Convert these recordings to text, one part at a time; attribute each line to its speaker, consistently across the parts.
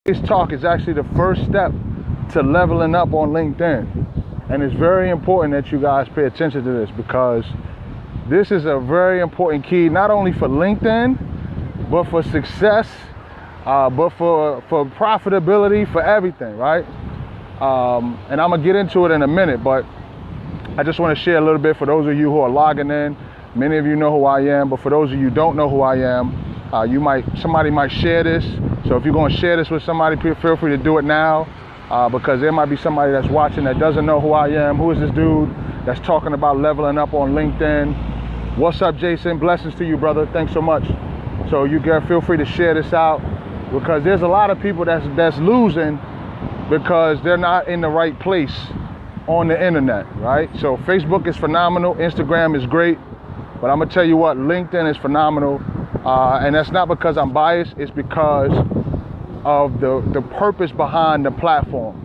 Speaker 1: This talk is actually the first step to leveling up on LinkedIn. And it's very important that you guys pay attention to this, because this is a very important key, not only for LinkedIn, but for success, but for profitability, for everything, right? And I'm gonna get into it in a minute, but I just want to share a little bit for those of you who are logging in. Many of you know who I am, but for those of you who don't know who I am, somebody might share this. So if you're going to share this with somebody, feel free to do it now, because there might be somebody that's watching that doesn't know who I am. Who is this dude that's talking about leveling up on LinkedIn? What's up, Jason? Blessings to you, brother. Thanks so much. So you guys feel free to share this out, because there's a lot of people that's losing because they're not in the right place on the internet, right? So Facebook is phenomenal, Instagram is great, but I'm gonna tell you what, LinkedIn is phenomenal, and that's not because I'm biased, it's because of the purpose behind the platform.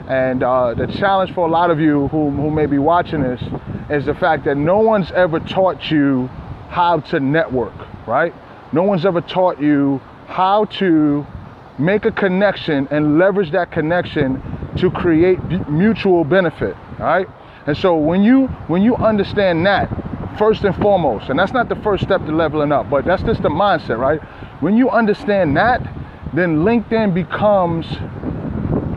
Speaker 1: And the challenge for a lot of you who may be watching this is the fact that no one's ever taught you how to network, right? No one's ever taught you how to make a connection and leverage that connection to create mutual benefit, all right? And so when you understand that, first and foremost, and that's not the first step to leveling up, but that's just the mindset, right? When you understand that, then LinkedIn becomes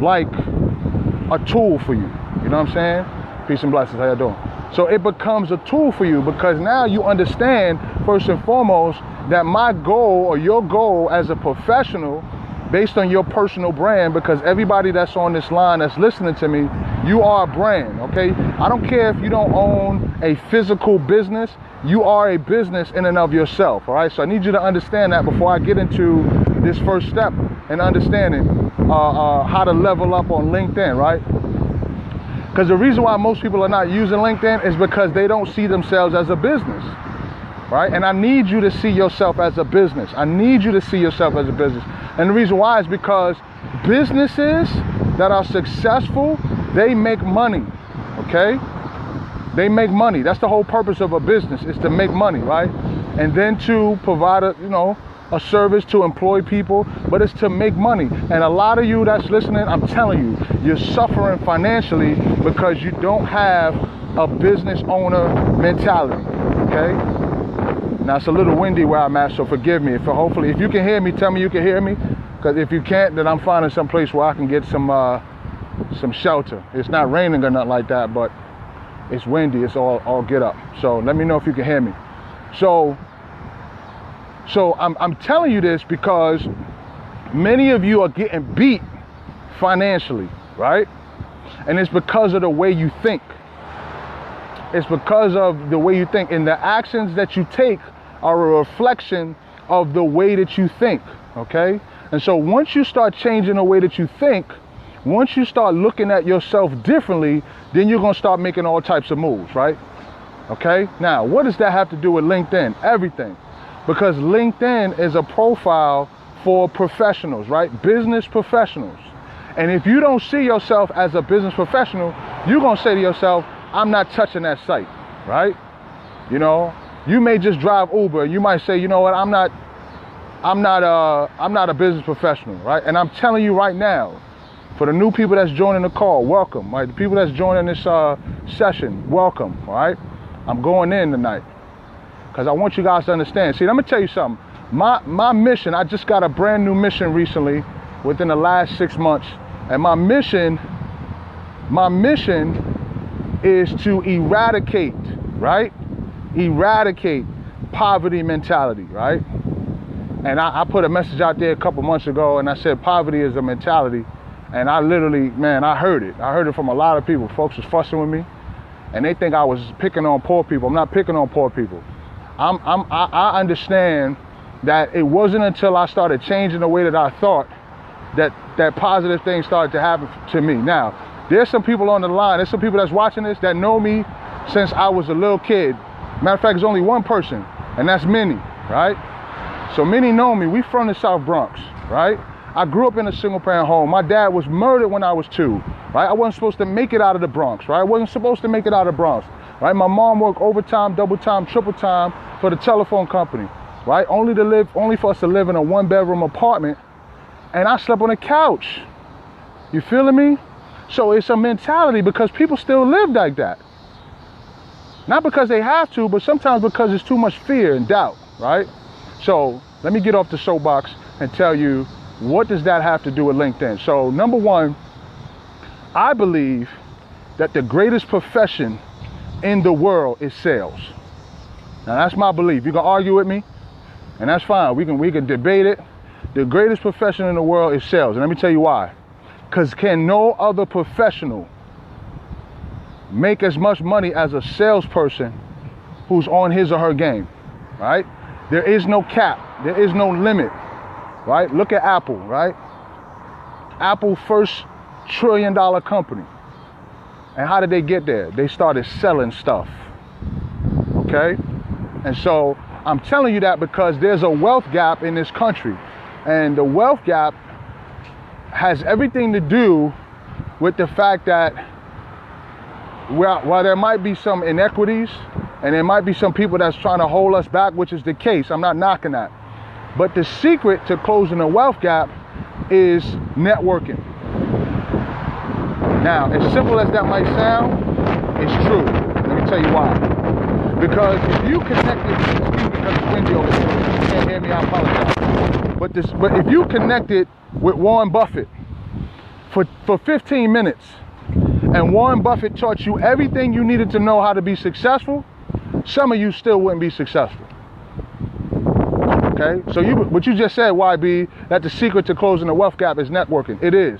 Speaker 1: like a tool for you. You know what I'm saying? Peace and blessings, how you doing? So it becomes a tool for you, because now you understand, first and foremost, that my goal or your goal as a professional, based on your personal brand, because everybody that's on this line that's listening to me, you are a brand, okay? I don't care if you don't own a physical business, you are a business in and of yourself, all right? So I need you to understand that before I get into this first step in understanding how to level up on LinkedIn, right? Because the reason why most people are not using LinkedIn is because they don't see themselves as a business, right? And I need you to see yourself as a business. I need you to see yourself as a business. And the reason why is because businesses that are successful, they make money, okay? They make money. That's the whole purpose of a business, is to make money, right? And then to provide a service, to employ people, but it's to make money. And a lot of you that's listening, I'm telling you, you're suffering financially because you don't have a business owner mentality, okay? Now it's a little windy where I'm at, so forgive me. Hopefully, if you can hear me, tell me you can hear me. Because if you can't, then I'm finding some place where I can get some shelter. It's not raining or nothing like that, but it's windy. It's all get up. So let me know if you can hear me. So I'm telling you this because many of you are getting beat financially, right? And it's because of the way you think. It's because of the way you think, and the actions that you take are a reflection of the way that you think, okay? And so once you start changing the way that you think, once you start looking at yourself differently, then you're gonna start making all types of moves, right? Okay? Now, what does that have to do with LinkedIn? Everything. Because LinkedIn is a profile for professionals, right? Business professionals. And if you don't see yourself as a business professional, you're gonna say to yourself, I'm not touching that site, right? You know, you may just drive Uber. You might say, you know what, I'm not a business professional, right? And I'm telling you right now, for the new people that's joining the call, welcome, right? The people that's joining this session, welcome, all right? I'm going in tonight because I want you guys to understand. See, let me tell you something. My mission, I just got a brand new mission recently within the last 6 months. And my mission is to eradicate, right? Eradicate poverty mentality, right? And I put a message out there a couple months ago, and I said poverty is a mentality. And I literally, man, I heard it. I heard it from a lot of people. Folks was fussing with me, and they think I was picking on poor people. I'm not picking on poor people. I understand that it wasn't until I started changing the way that I thought that positive things started to happen to me. Now, there's some people on the line, there's some people that's watching this that know me since I was a little kid. Matter of fact, there's only one person, and that's Minnie, right? So Minnie know me. We from the South Bronx, right? I grew up in a single parent home. My dad was murdered when I was 2, right? I wasn't supposed to make it out of the Bronx, right? I wasn't supposed to make it out of the Bronx, right? My mom worked overtime, double time, triple time for the telephone company, right? Only for us to live in a 1-bedroom apartment and I slept on a couch. You feeling me? So it's a mentality because people still live like that. Not because they have to, but sometimes because there's too much fear and doubt, right? So let me get off the soapbox and tell you, what does that have to do with LinkedIn? So number one, I believe that the greatest profession in the world is sales. Now that's my belief. You can argue with me, and that's fine. We can debate it. The greatest profession in the world is sales, and let me tell you why. Because can no other professional make as much money as a salesperson who's on his or her game, right? There is no cap. There is no limit, right? Look at Apple, right? Apple, first $1 trillion company. And how did they get there? They started selling stuff, okay? And so I'm telling you that because there's a wealth gap in this country. And the wealth gap has everything to do with the fact that while there might be some inequities and there might be some people that's trying to hold us back, which is the case, I'm not knocking that. But the secret to closing the wealth gap is networking. Now, as simple as that might sound, it's true. Let me tell you why. Because if you connected, excuse me because it's windy over here, if you can't hear me, I apologize. But if you connected with Warren Buffett for 15 minutes, and Warren Buffett taught you everything you needed to know how to be successful, some of you still wouldn't be successful. Okay? So what you just said, YB, that the secret to closing the wealth gap is networking. It is.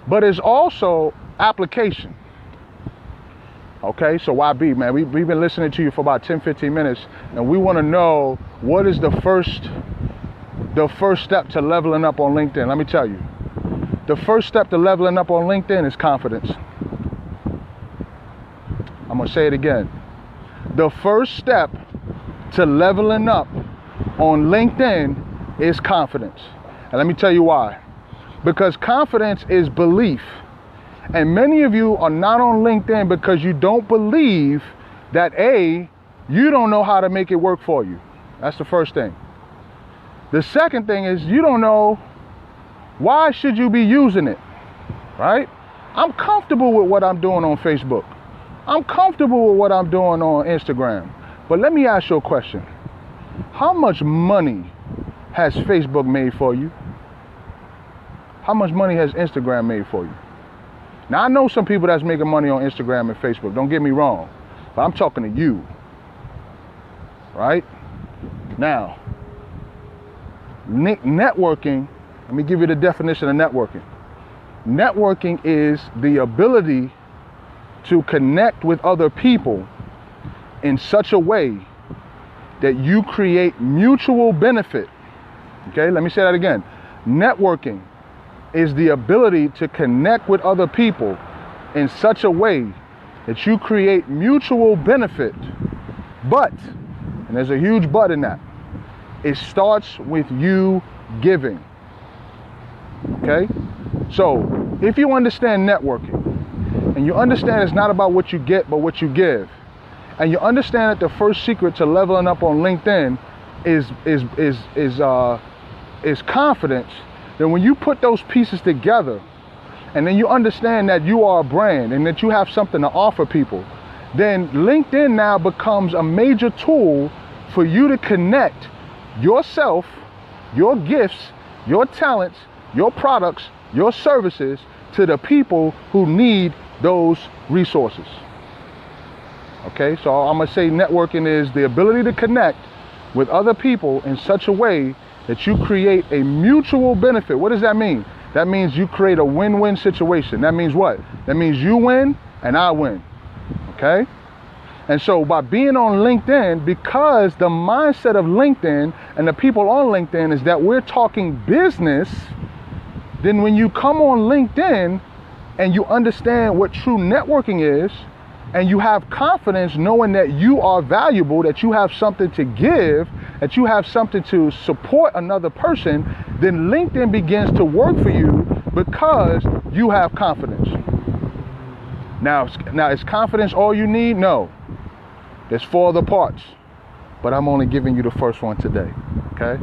Speaker 1: But it's also application. Okay? So YB, man, we've been listening to you for about 10, 15 minutes, and we want to know what is the first step to leveling up on LinkedIn. Let me tell you. The first step to leveling up on LinkedIn is confidence. I'm going to say it again. The first step to leveling up on LinkedIn is confidence. And let me tell you why. Because confidence is belief. And many of you are not on LinkedIn because you don't believe that you don't know how to make it work for you. That's the first thing. The second thing is you don't know why should you be using it, right? I'm comfortable with what I'm doing on Facebook. I'm comfortable with what I'm doing on Instagram. But let me ask you a question. How much money has Facebook made for you? How much money has Instagram made for you? Now, I know some people that's making money on Instagram and Facebook. Don't get me wrong. But I'm talking to you, right? Now, networking, let me give you the definition of networking. Networking is the ability to connect with other people in such a way that you create mutual benefit. Okay, let me say that again. Networking is the ability to connect with other people in such a way that you create mutual benefit. But, and there's a huge but in that, it starts with you giving. Okay? So, if you understand networking, and you understand it's not about what you get, but what you give, and you understand that the first secret to leveling up on LinkedIn is confidence, then when you put those pieces together, and then you understand that you are a brand and that you have something to offer people, then LinkedIn now becomes a major tool for you to connect yourself, your gifts, your talents, your products, your services to the people who need those resources. Okay, so I'm going to say networking is the ability to connect with other people in such a way that you create a mutual benefit. What does that mean? That means you create a win-win situation. That means what? That means you win and I win. Okay? And so by being on LinkedIn, because the mindset of LinkedIn and the people on LinkedIn is that we're talking business, then when you come on LinkedIn and you understand what true networking is, and you have confidence knowing that you are valuable, that you have something to give, that you have something to support another person, then LinkedIn begins to work for you because you have confidence. Now is confidence all you need? No. There's 4 other parts, but I'm only giving you the first one today, okay?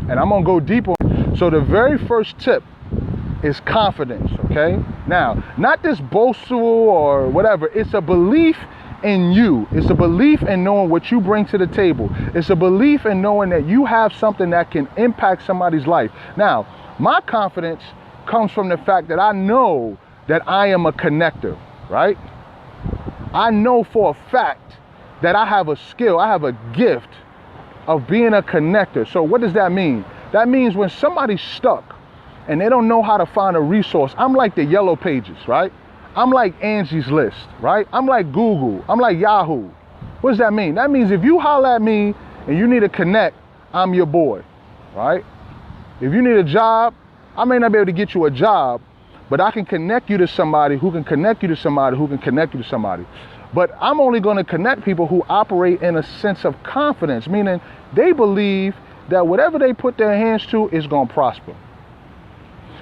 Speaker 1: And I'm gonna go deep on. So the very first tip is confidence, okay? Now, not this boastful or whatever. It's a belief in you. It's a belief in knowing what you bring to the table. It's a belief in knowing that you have something that can impact somebody's life. Now, my confidence comes from the fact that I know that I am a connector, right? I know for a fact that I have a skill, I have a gift of being a connector. So what does that mean? That means when somebody's stuck and they don't know how to find a resource, I'm like the yellow pages, right? I'm like Angie's List, right? I'm like Google, I'm like Yahoo. What does that mean? That means if you holler at me and you need to connect, I'm your boy, right? If you need a job, I may not be able to get you a job, but I can connect you to somebody who can connect you to somebody who can connect you to somebody. But I'm only going to connect people who operate in a sense of confidence, meaning they believe that whatever they put their hands to is going to prosper.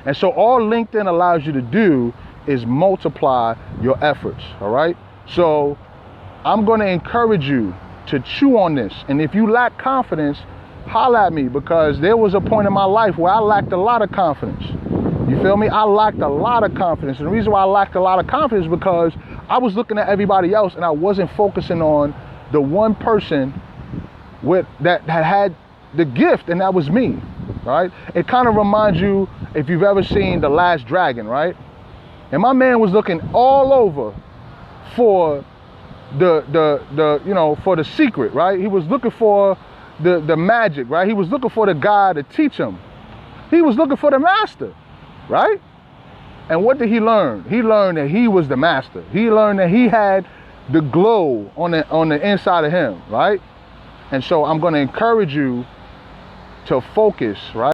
Speaker 1: And so all LinkedIn allows you to do is multiply your efforts, all right? So I'm going to encourage you to chew on this. And if you lack confidence, holler at me, because there was a point in my life where I lacked a lot of confidence. You feel me? I lacked a lot of confidence. And the reason why I lacked a lot of confidence is because I was looking at everybody else and I wasn't focusing on the one person that had the gift, and that was me, right? It kind of reminds you if you've ever seen The Last Dragon, right? And my man was looking all over for for the secret, right? He was looking for the magic, right? He was looking for the guy to teach him. He was looking for the master, right? And what did he learn? He learned that he was the master. He learned that he had the glow on the inside of him, right? And so I'm going to encourage you to focus, right?